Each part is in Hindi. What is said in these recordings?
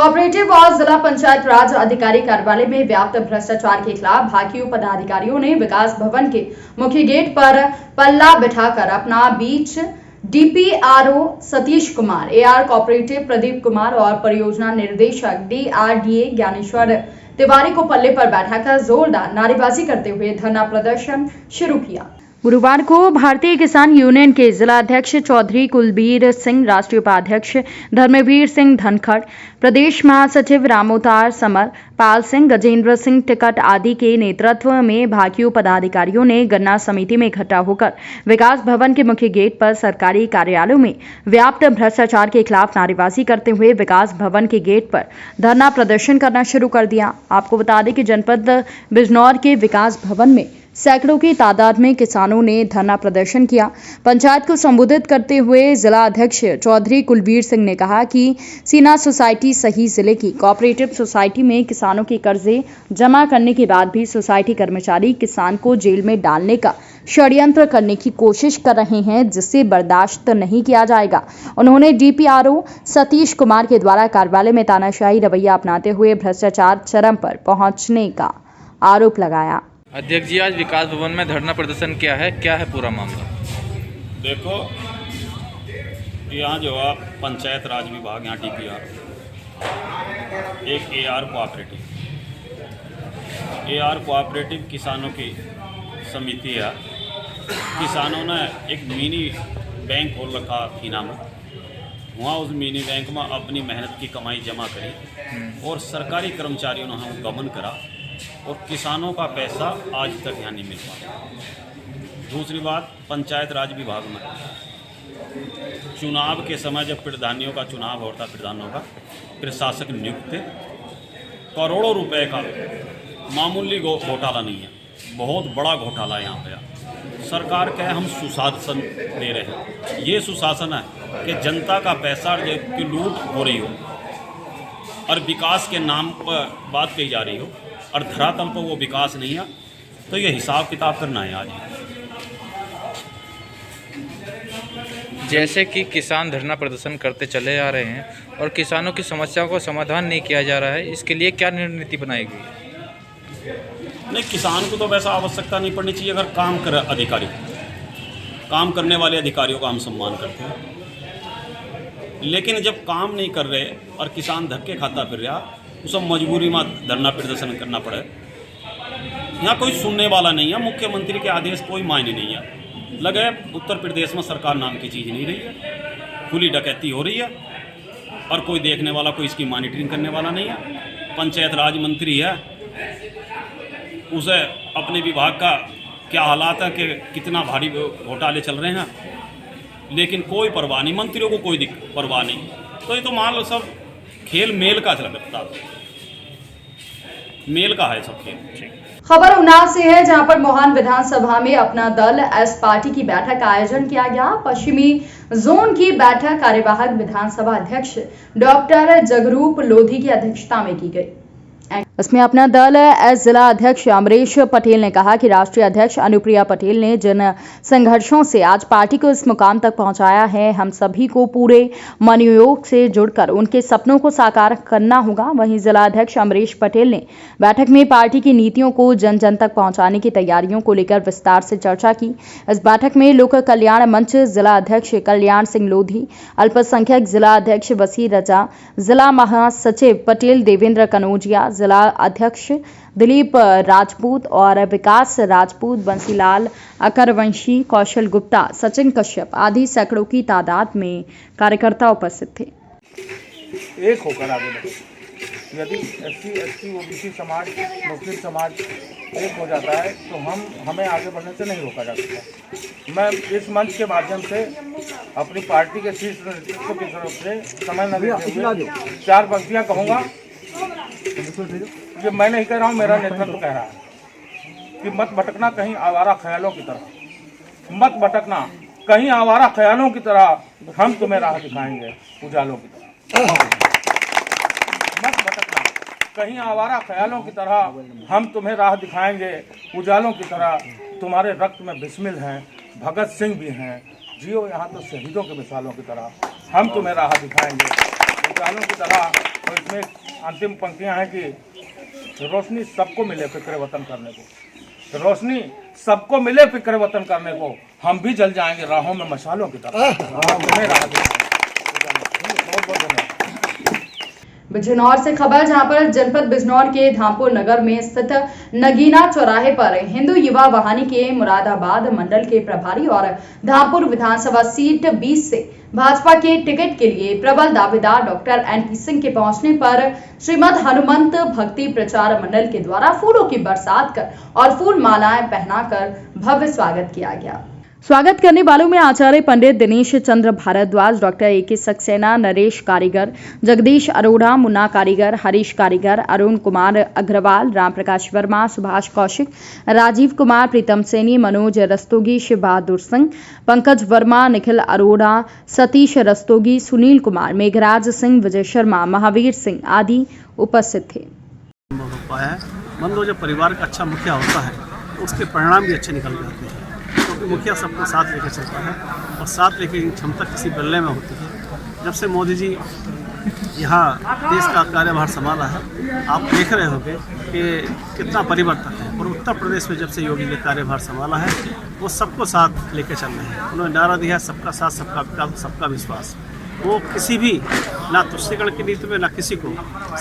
कोऑपरेटिव और जिला पंचायत राज अधिकारी कार्यालय में व्याप्त भ्रष्टाचार के खिलाफ भाकियू पदाधिकारियों ने विकास भवन के मुख्य गेट पर पल्ला बिठाकर अपना बीच DPRO Satish Kumar, AR cooperative Pradeep Kumar और परियोजना निर्देशक डीआरडीए ज्ञानेश्वर तिवारी को पल्ले पर बैठाकर जोरदार नारेबाजी करते हुए धरना प्रदर्शन शुरू किया। गुरुवार को भारतीय किसान यूनियन के जिला अध्यक्ष चौधरी कुलबीर सिंह, राष्ट्रीय उपाध्यक्ष धर्मवीर सिंह धनखड़, प्रदेश महासचिव रामोतार समर, पाल सिंह, गजेंद्र सिंह टिकट आदि के नेतृत्व में भाकियू पदाधिकारियों ने गन्ना समिति में इकट्ठा होकर विकास भवन के मुख्य गेट पर सरकारी कार्यालयों में व्याप्त भ्रष्टाचार के खिलाफ नारेबाजी करते हुए विकास भवन के गेट पर धरना प्रदर्शन करना शुरू कर दिया। आपको बता दें कि जनपद बिजनौर के विकास भवन में सैकड़ों की तादाद में किसानों ने धरना प्रदर्शन किया। पंचायत को संबोधित करते हुए जिला अध्यक्ष चौधरी कुलबीर सिंह ने कहा कि सीना सोसाइटी सही जिले की कोऑपरेटिव सोसाइटी में किसानों के कर्जे जमा करने के बाद भी सोसाइटी कर्मचारी किसान को जेल में डालने का षड्यंत्र करने की कोशिश कर रहे हैं, जिसे बर्दाश्त नहीं किया जाएगा। उन्होंने डीपीआरओ सतीश कुमार के द्वारा कार्यालय में तानाशाही रवैया अपनाते हुए भ्रष्टाचार चरम पर पहुंचने का आरोप लगाया। अध्यक्ष जी, आज विकास भवन में धरना प्रदर्शन किया है, क्या है पूरा मामला? देखो, यहाँ जो है पंचायत राज विभाग, यहाँ डीपीआर, एक एआर कोऑपरेटिव किसानों की समिति है। किसानों ने एक मिनी बैंक खोल रखा थीना में, वहाँ उस मिनी बैंक में अपनी मेहनत की कमाई जमा करी और सरकारी कर्मचारियों ने वहाँ गमन करा और किसानों का पैसा आज तक यहाँ नहीं मिल पाया। दूसरी बात, पंचायत राज विभाग में चुनाव के समय जब प्रधानियों का चुनाव होता, प्रधानों का प्रशासक नियुक्त थे, करोड़ों रुपए का मामूली घोटाला नहीं है, बहुत बड़ा घोटाला यहाँ पे। सरकार कहे हम सुशासन दे रहे हैं, ये सुशासन है कि जनता का पैसा की लूट हो रही हो और विकास के नाम पर बात कही जा रही हो और धरातल पर वो विकास नहीं है, तो ये हिसाब किताब करना है आज। जैसे कि किसान धरना प्रदर्शन करते चले आ रहे हैं और किसानों की समस्याओं को समाधान नहीं किया जा रहा है, इसके लिए क्या रणनीति बनाएगी? नहीं, किसान को तो वैसा आवश्यकता नहीं पड़नी चाहिए। अगर काम कर अधिकारी, काम करने वाले अधिकारियों का हम सम्मान करते हैं, लेकिन जब काम नहीं कर रहे और किसान धक्के खाता फिर रहा, उसे मजबूरी में धरना प्रदर्शन करना पड़े। यहाँ कोई सुनने वाला नहीं है, मुख्यमंत्री के आदेश कोई मायने नहीं है। लगे उत्तर प्रदेश में सरकार नाम की चीज़ नहीं रही है, खुली डकैती हो रही है और कोई देखने वाला, कोई इसकी मॉनिटरिंग करने वाला नहीं है। पंचायत राज मंत्री है, उसे अपने विभाग का क्या हालात है कि कितना भारी घोटाले चल रहे हैं, लेकिन कोई परवाह नहीं, मंत्रियों को कोई परवाह नहीं। तो ये तो मान लो सब खेल मेल का चलता, मेल का है सब खेल। खबर उन्नाव से है, जहां पर मोहान विधानसभा में अपना दल एस पार्टी की बैठक का आयोजन किया गया। पश्चिमी जोन की बैठक कार्यवाहक विधानसभा अध्यक्ष डॉक्टर जगरूप लोधी की अध्यक्षता में की गई। इसमें अपना दल एस जिला अध्यक्ष अमरीश पटेल ने कहा कि राष्ट्रीय अध्यक्ष अनुप्रिया पटेल ने जिन संघर्षों से आज पार्टी को इस मुकाम तक पहुंचाया है, हम सभी को पूरे मनोयोग से जुड़कर उनके सपनों को साकार करना होगा। वहीं जिला अध्यक्ष अमरीश पटेल ने बैठक में पार्टी की नीतियों को जन जन तक पहुंचाने की तैयारियों को लेकर विस्तार से चर्चा की। इस बैठक में लोक कल्याण मंच जिला अध्यक्ष कल्याण सिंह लोधी, अल्पसंख्यक जिला अध्यक्ष वसीर रजा, जिला महासचिव पटेल देवेंद्र कनौजिया, जिला अध्यक्ष दिलीप राजपूत और विकास राजपूत, बंसीलाल अकरवंशी, कौशल गुप्ता, सचिन कश्यप आदि सैकड़ों की तादाद में कार्यकर्ता उपस्थित थे। एक होकर आगे बढ़े। यदि एससी ओबीसी समाज, मुस्लिम समाज एक हो जाता है तो हमें आगे बढ़ने से नहीं रोका जा सकता। मैं इस मंच के माध्यम से अपनी पार्टी के शीर्ष नेतृत्व की तरफ से समय न देते हुए 4 पंक्तियां कहूँगा। ये मैं नहीं कह रहा हूँ, मेरा नेतृत्व कह रहा है कि मत भटकना कहीं आवारा ख्यालों की तरह, मत भटकना कहीं आवारा ख्यालों की तरह, हम तुम्हें राह दिखाएंगे उजालों की तरह। मत भटकना कहीं आवारा ख्यालों की तरह, हम तुम्हें राह दिखाएंगे उजालों की तरह। तुम्हारे रक्त में बिस्मिल हैं, भगत सिंह भी हैं, जियो यहाँ तो शहीदों के मिसालों की तरह। हम तुम्हें राह दिखाएंगे उजालों की तरह। और इसमें अंतिम पंक्तियां हैं कि रोशनी सबको मिले फिक्र वतन करने को, रोशनी सबको मिले फिक्र वतन करने को, हम भी जल जाएंगे राहों में मशालों की तरह। तुम्हें राह दिखाएंगे। बहुत बहुत धन्यवाद। बिजनौर से खबर, जहां पर जनपद बिजनौर के धामपुर नगर में स्थित नगीना चौराहे पर हिंदू युवा वाहिनी के मुरादाबाद मंडल के प्रभारी और धामपुर विधानसभा सीट 20 से भाजपा के टिकट के लिए प्रबल दावेदार डॉक्टर NP सिंह के पहुंचने पर श्रीमद हनुमंत भक्ति प्रचार मंडल के द्वारा फूलों की बरसात कर और फूल मालाएं पहनाकर भव्य स्वागत किया गया। स्वागत करने वालों में आचार्य पंडित दिनेश चंद्र भारद्वाज, डॉक्टर AK सक्सेना, नरेश कारीगर, जगदीश अरोड़ा, मुन्ना कारीगर, हरीश कारीगर, अरुण कुमार अग्रवाल, राम प्रकाश वर्मा, सुभाष कौशिक, राजीव कुमार, प्रीतम सैनी, मनोज रस्तोगी, शिव बहादुर सिंह, पंकज वर्मा, निखिल अरोड़ा, सतीश रस्तोगी, सुनील कुमार, मेघराज सिंह, विजय शर्मा, महावीर सिंह आदि उपस्थित थे। मान लो जब परिवार का अच्छा मुखिया होता है तो उसके परिणाम भी अच्छे निकल जाते हैं, क्योंकि मुखिया सबको साथ लेकर चलता है और साथ लेकर क्षमता किसी बल्ले में होती है। जब से मोदी जी यहाँ देश का कार्यभार संभाला है, आप देख रहे होंगे कि कितना परिवर्तन है। और उत्तर प्रदेश में जब से योगी ने कार्यभार संभाला है, वो सबको साथ लेकर चल रहे हैं। उन्होंने नारा दिया सबका साथ, सबका विकास, सबका विश्वास। वो किसी भी ना तुष्टिकरण की नीति में, ना किसी को,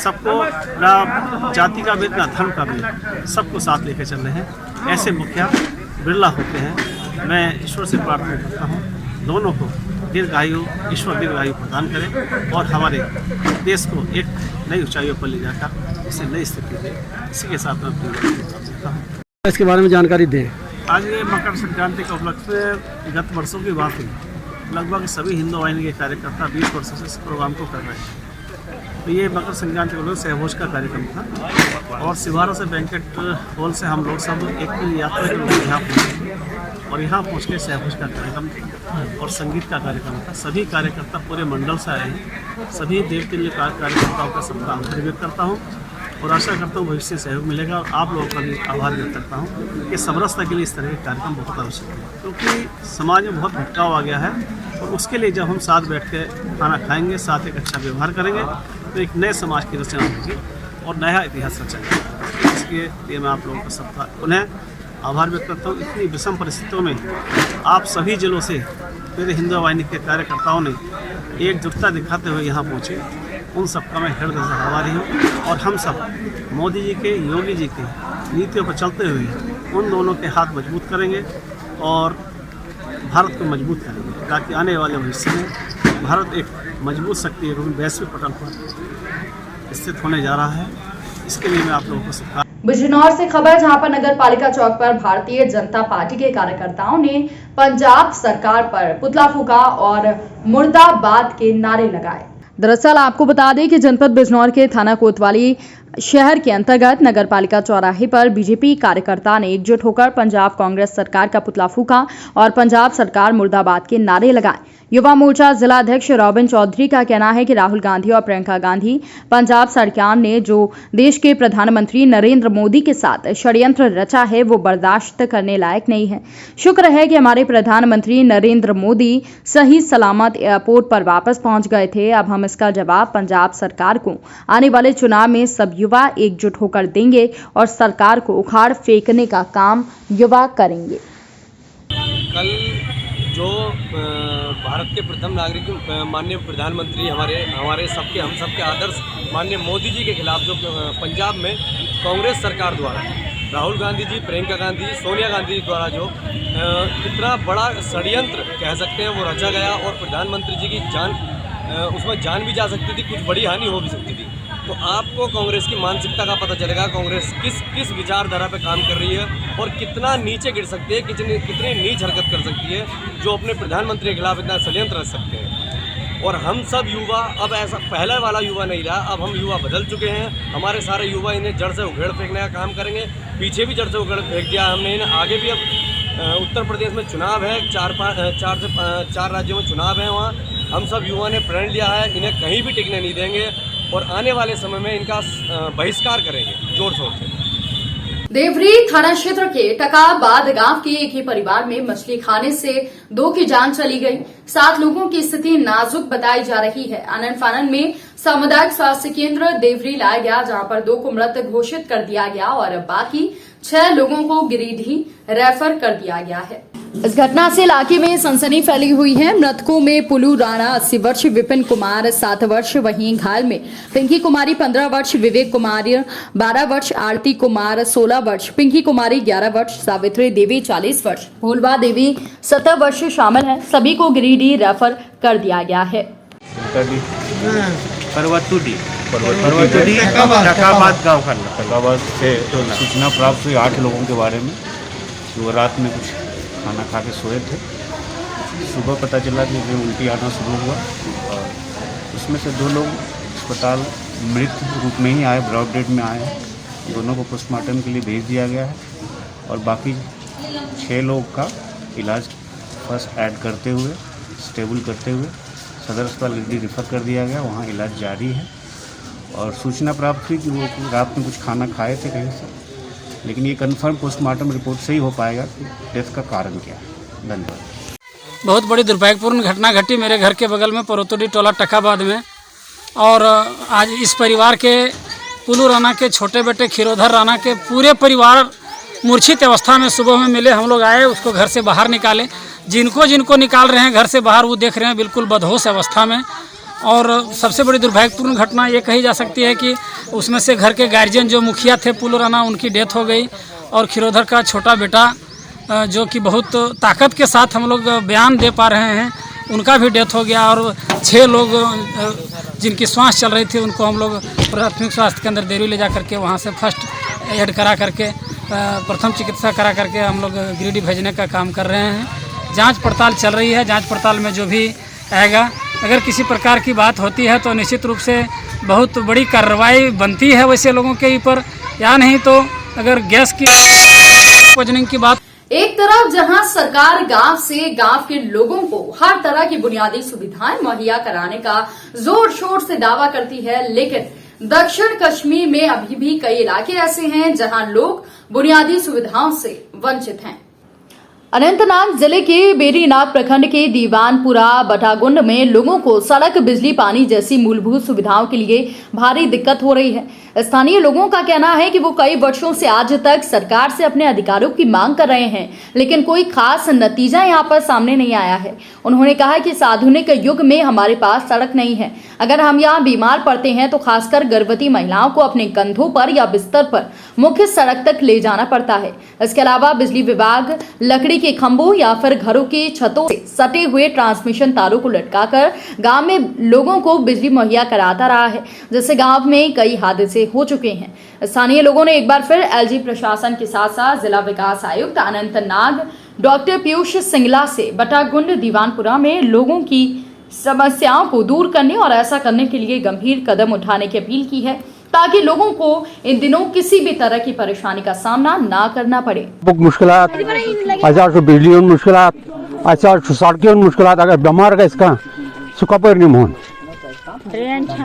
सबको, ना जाति का भेद, ना धर्म का भेद, सबको साथ लेकर चल रहे हैं। ऐसे मुखिया बिरला होते हैं। मैं ईश्वर से प्रार्थना करता हूँ दोनों को दीर्घायु, ईश्वर दीर्घायु प्रदान करे और हमारे देश को एक नई ऊंचाइयों पर ले जाकर इसे नई स्थिति दे। इसी के साथ मैं अपनी देता हूँ। इसके बारे में जानकारी दें। आज ये मकर संक्रांति के उपलक्ष्य में गत वर्षों की बात हुई, लगभग सभी हिंदू वाहिनी के कार्यकर्ता 20 वर्षों से इस प्रोग्राम को कर रहे हैं। तो ये मकर संक्रांति को सहभोज का कार्यक्रम था और सिवारा से बैंकेट हॉल से हम लोग सब एक यात्रा के लोग यहाँ पहुँचे और यहाँ पहुँच के सहभोज का कार्यक्रम और संगीत का कार्यक्रम था। सभी कार्यकर्ता पूरे मंडल से आए हैं। सभी देवतुल्य कार्यकर्ताओं का सबका आभार व्यक्त करता हूँ और आशा करता हूँ भविष्य सहयोग मिलेगा। और आप लोगों का भी आभार व्यक्त करता हूँ कि समरसता के लिए इस तरह के कार्यक्रम बहुत आवश्यक है, क्योंकि समाज में बहुत भटकाव आ गया है और उसके लिए जब हम साथ बैठ के खाना खाएंगे, साथ एक अच्छा व्यवहार करेंगे, तो एक नए समाज की रचना होगी और नया इतिहास रचेगा। इसके लिए मैं आप लोगों का सबका पुनः आभार व्यक्त करता हूँ। इतनी विषम परिस्थितियों में आप सभी जिलों से मेरे हिंदू वाहिनी के कार्यकर्ताओं ने एकजुटता दिखाते हुए यहाँ पहुँचे। उन सबका मैं हृदय से आभारी हूँ और हम सब मोदी जी के, योगी जी के नीतियों पर चलते हुए उन दोनों के हाथ मजबूत करेंगे और भारत को मजबूत करेंगे, ताकि आने वाले भविष्य में भारत एक मजबूत शक्ति वैश्विक पटल पर स्थित होने जा रहा है। इसके लिए मैं आप लोगों को शुभकामनाएं। बिजनौर से खबर, जहां पर नगर पालिका चौक पर भारतीय जनता पार्टी के कार्यकर्ताओं ने पंजाब सरकार पर पुतला फूंका और मुर्दाबाद के नारे लगाए। दरअसल आपको बता दें कि जनपद बिजनौर के थाना कोतवाली शहर के अंतर्गत नगर पालिका चौराहे पर बीजेपी कार्यकर्ता ने एकजुट होकर पंजाब कांग्रेस सरकार का पुतला फूंका और पंजाब सरकार मुर्दाबाद के नारे लगाए। युवा मोर्चा जिला अध्यक्ष रॉबिन चौधरी का कहना है कि राहुल गांधी और प्रियंका गांधी पंजाब सरकार ने जो देश के प्रधानमंत्री नरेंद्र मोदी के साथ षड्यंत्र रचा है वो बर्दाश्त करने लायक नहीं है। शुक्र है कि हमारे प्रधानमंत्री नरेंद्र मोदी सही सलामत एयरपोर्ट पर वापस पहुंच गए थे। अब हम इसका जवाब पंजाब सरकार को आने वाले चुनाव में सब युवा एकजुट होकर देंगे और सरकार को उखाड़ फेंकने का काम युवा करेंगे। कल जो भारत के प्रथम नागरिक माननीय प्रधानमंत्री हमारे सबके हम सबके आदर्श माननीय मोदी जी के खिलाफ जो पंजाब में कांग्रेस सरकार द्वारा राहुल गांधी जी, प्रियंका गांधी, सोनिया गांधी द्वारा जो इतना बड़ा षड्यंत्र कह सकते हैं वो रचा गया और प्रधानमंत्री जी की उसमें जान भी जा सकती थी, कुछ बड़ी हानि हो भी सकती थी। तो आपको कांग्रेस की मानसिकता का पता चलेगा, कांग्रेस किस विचारधारा पे काम कर रही है और कितना नीचे गिर सकती है, कितनी नीच हरकत कर सकती है, जो अपने प्रधानमंत्री के खिलाफ इतना षड्यंत्र रच सकते हैं। और हम सब युवा अब ऐसा पहले वाला युवा नहीं रहा, अब हम युवा बदल चुके हैं। हमारे सारे युवा इन्हें जड़ से उखेड़ फेंकने का काम करेंगे। पीछे भी जड़ से उखेड़ फेंक दिया हमने इन्हें, आगे भी अब उत्तर प्रदेश में चुनाव है, 4 राज्यों में चुनाव है। वहाँ हम सब युवा ने प्रण लिया है, इन्हें कहीं भी टिकने नहीं देंगे और आने वाले समय में इनका बहिष्कार करेंगे जोर शोर से। देवरी थाना क्षेत्र के टकाबाद गांव के एक ही परिवार में मछली खाने से 2 की जान चली गई। 7 लोगों की स्थिति नाजुक बताई जा रही है। आनन फानन में सामुदायिक स्वास्थ्य केंद्र देवरी लाया गया, जहां पर 2 को मृत घोषित कर दिया गया और बाकी 6 लोगों को गिरिडीह रेफर कर दिया गया है। इस घटना से इलाके में सनसनी फैली हुई है। मृतकों में पुलू राणा 80 वर्ष, विपिन कुमार 7 वर्ष, वहीं घायल में पिंकी कुमारी 15 वर्ष, विवेक कुमारी 12 वर्ष, आरती कुमार 16 वर्ष, पिंकी कुमारी 11 वर्ष, सावित्री देवी 40 वर्ष, भोलवा देवी 17 वर्ष शामिल हैं। सभी को गिरिडीह रेफर कर दिया गया है। टकाबाद से सूचना प्राप्त हुई 8 लोगों के बारे में, जो रात में कुछ खाना खा के सोए थे। सुबह पता चला कि वे उल्टी आना शुरू हुआ और उसमें से 2 लोग अस्पताल मृत रूप में ही आए, ब्रॉड डेड में आए हैं। दोनों को पोस्टमार्टम के लिए भेज दिया गया है और बाकी 6 लोग का इलाज फर्स्ट ऐड करते हुए, स्टेबल करते हुए सदर अस्पताल गिरिडीह रेफर कर दिया गया। वहाँ इलाज जारी है और सूचना प्राप्त हुई कि वो रात में कुछ खाना खाए थे कहीं से, लेकिन ये कंफर्म पोस्टमार्टम रिपोर्ट से ही हो पाएगा कि डेथ का कारण क्या है। धन्यवाद। बहुत बड़ी दुर्भाग्यपूर्ण घटना घटी मेरे घर के बगल में परोतोडी टोला टकाबाद में, और आज इस परिवार के पुलू राणा के छोटे बेटे खीरोधर राणा के पूरे परिवार मूर्छित अवस्था में सुबह में मिले। हम लोग आए, उसको घर से बाहर निकाले। जिनको निकाल रहे हैं घर से बाहर, वो देख रहे हैं बिल्कुल बदहोश अवस्था में। और सबसे बड़ी दुर्भाग्यपूर्ण घटना ये कही जा सकती है कि उसमें से घर के गार्जियन जो मुखिया थे पुलू राणा, उनकी डेथ हो गई, और खीरोधर का छोटा बेटा जो कि बहुत ताकत के साथ हम लोग बयान दे पा रहे हैं, उनका भी डेथ हो गया। और 6 लोग जिनकी श्वास चल रही थी, उनको हम लोग प्राथमिक स्वास्थ्य केंद्र देवरी ले जा करके वहाँ से फर्स्ट एड करा करके, प्रथम चिकित्सा करा करके हम लोग गिरिडीह भेजने का काम कर रहे हैं। जांच पड़ताल चल रही है। जांच पड़ताल में जो भी आएगा, अगर किसी प्रकार की बात होती है तो निश्चित रूप से बहुत बड़ी कार्रवाई बनती है वैसे लोगों के ऊपर, या नहीं तो अगर गैस की पॉइजनिंग की बात। एक तरफ जहां सरकार गांव से गांव के लोगों को हर तरह की बुनियादी सुविधाएं मुहैया कराने का जोर शोर से दावा करती है, लेकिन दक्षिण कश्मीर में अभी भी कई इलाके ऐसे हैं जहां लोग बुनियादी सुविधाओं से वंचित हैं। अनंतनाग जिले के बेरीनाग प्रखंड के दीवानपुरा बटागुंड में लोगों को सड़क, बिजली, पानी जैसी मूलभूत सुविधाओं के लिए भारी दिक्कत हो रही है। स्थानीय लोगों का कहना है कि वो कई वर्षों से आज तक सरकार से अपने अधिकारों की मांग कर रहे हैं, लेकिन कोई खास नतीजा यहाँ पर सामने नहीं आया है। उन्होंने कहा कि इस आधुनिक युग में हमारे पास सड़क नहीं है। अगर हम यहाँ बीमार पड़ते हैं तो खासकर गर्भवती महिलाओं को अपने कंधों पर या बिस्तर पर मुख्य सड़क तक ले जाना पड़ता है। इसके अलावा बिजली विभाग लकड़ी के खंभों या फिर घरों की छतों से सटे हुए ट्रांसमिशन तारों को लटकाकर गांव में लोगों को बिजली मुहैया कराता रहा है, जिससे गांव में कई हादसे हो चुके हैं। स्थानीय लोगों ने एक बार फिर एलजी प्रशासन के साथ साथ जिला विकास आयुक्त अनंतनाग डॉक्टर पीयूष सिंगला से बटागुंड दीवानपुरा में लोगों की समस्याओं को दूर करने और ऐसा करने के लिए गंभीर कदम उठाने की अपील की है, ताकि लोगों को इन दिनों किसी भी तरह की परेशानी का सामना ना करना पड़े। मुश्किलात बिजली मुश्किलात, सड़कें मुश्किलात, अगर बीमार गए इसका सुखपर नहीं मोहन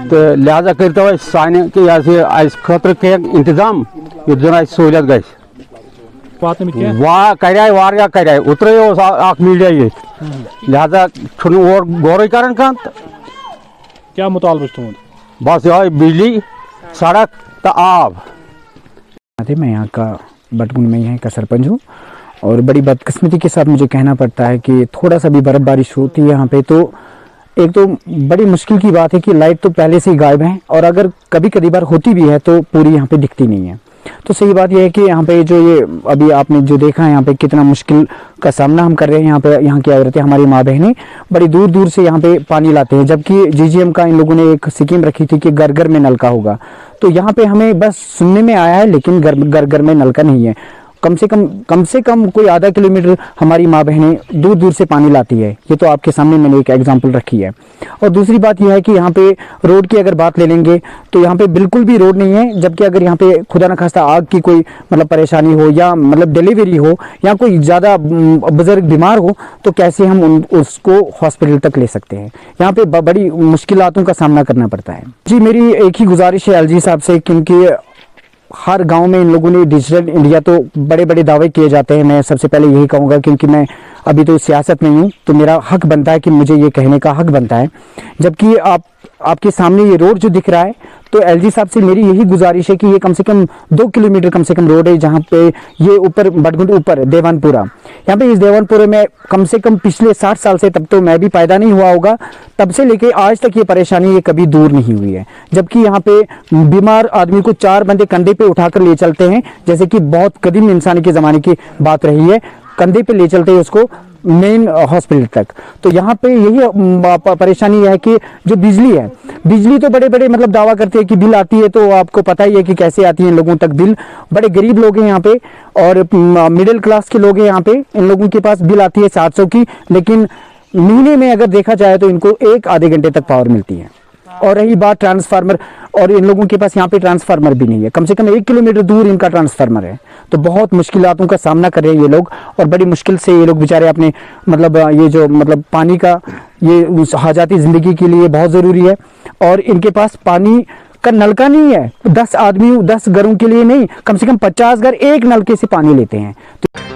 तो लिहाजा करते हुए साने के खतर के इंतजाम जन सहूलियत गई वारिया कर उतरे मीडिया ये लिहाजा और गौर कर क्या मुतालबा बस ये बिजली, सड़क तो आब। मैं यहाँ का बटगुंड में यहाँ का सरपंच हूँ, और बड़ी बदकिस्मती के साथ मुझे कहना पड़ता है कि थोड़ा सा भी बर्फबारी होती है यहाँ पे तो एक तो बड़ी मुश्किल की बात है कि लाइट तो पहले से ही गायब है, और अगर कभी कभी बार होती भी है तो पूरी यहाँ पे दिखती नहीं है। तो सही बात यह है कि यहाँ पे जो ये अभी आपने जो देखा है यहाँ पे कितना मुश्किल का सामना हम कर रहे हैं। यहाँ पे यहाँ की औरतें, हमारी माँ बहनें बड़ी दूर दूर से यहाँ पे पानी लाते हैं, जबकि जीजीएम का इन लोगों ने एक स्कीम रखी थी कि घर घर में नलका होगा। तो यहाँ पे हमें बस सुनने में आया है, लेकिन घर घर में नलका नहीं है। कम से कम कोई आधा किलोमीटर हमारी माँ बहनें दूर दूर से पानी लाती है। ये तो आपके सामने मैंने एक एग्जांपल रखी है। और दूसरी बात यह है कि यहाँ पे रोड की अगर बात ले लेंगे तो यहाँ पे बिल्कुल भी रोड नहीं है, जबकि अगर यहाँ पे खुदा न खास्ता आग की कोई मतलब परेशानी हो या मतलब डिलीवरी हो या कोई ज़्यादा बुजुर्ग बीमार हो तो कैसे हम उसको हॉस्पिटल तक ले सकते हैं। यहाँ पे बड़ी मुश्किलातों का सामना करना पड़ता है। जी, मेरी एक ही गुजारिश है एलजी साहब से, क्योंकि हर गांव में इन लोगों ने डिजिटल इंडिया तो बड़े बड़े दावे किए जाते हैं। मैं सबसे पहले यही कहूँगा, क्योंकि मैं अभी तो सियासत में हूँ, तो मेरा हक बनता है कि मुझे ये कहने का हक बनता है। जबकि आपके सामने ये रोड जो दिख रहा है, तो एलजी साहब से मेरी यही गुजारिश है कि ये कम से कम 2 किलोमीटर कम से कम रोड है, जहाँ पे ये ऊपर बडगुंड ऊपर देवानपुरा, यहाँ पे इस देवानपुरे में कम से कम पिछले 60 साल से, तब तो मैं भी पैदा नहीं हुआ होगा, तब से लेके आज तक ये परेशानी ये कभी दूर नहीं हुई है। जबकि यहाँ पे बीमार आदमी को 4 बंदे कंधे पे उठाकर ले चलते हैं, जैसे कि बहुत कदीम इंसानी के ज़माने की बात रही है, कंधे पे ले चलते हैं उसको मेन हॉस्पिटल तक। तो यहाँ पे यही परेशानी है कि जो बिजली है, बिजली तो बड़े बड़े मतलब दावा करते हैं कि बिल आती है, तो आपको पता ही है कि कैसे आती है इन लोगों तक बिल। बड़े गरीब लोग हैं यहाँ पे और मिडिल क्लास के लोग हैं यहाँ पे, इन लोगों के पास बिल आती है 700 की, लेकिन महीने में अगर देखा जाए तो इनको 1 आधे घंटे तक पावर मिलती है। और रही बात ट्रांसफार्मर, और इन लोगों के पास यहाँ पे ट्रांसफार्मर भी नहीं है, कम से कम 1 किलोमीटर दूर इनका ट्रांसफार्मर है। तो बहुत मुश्किलों का सामना कर रहे हैं ये लोग, और बड़ी मुश्किल से ये लोग बेचारे अपने मतलब ये जो मतलब पानी का ये हाजाती ज़िंदगी के लिए बहुत ज़रूरी है। और इनके पास पानी का नलका नहीं है, 10 आदमी 10 घरों के लिए नहीं, कम से कम 50 घर एक नलके से पानी लेते हैं। तो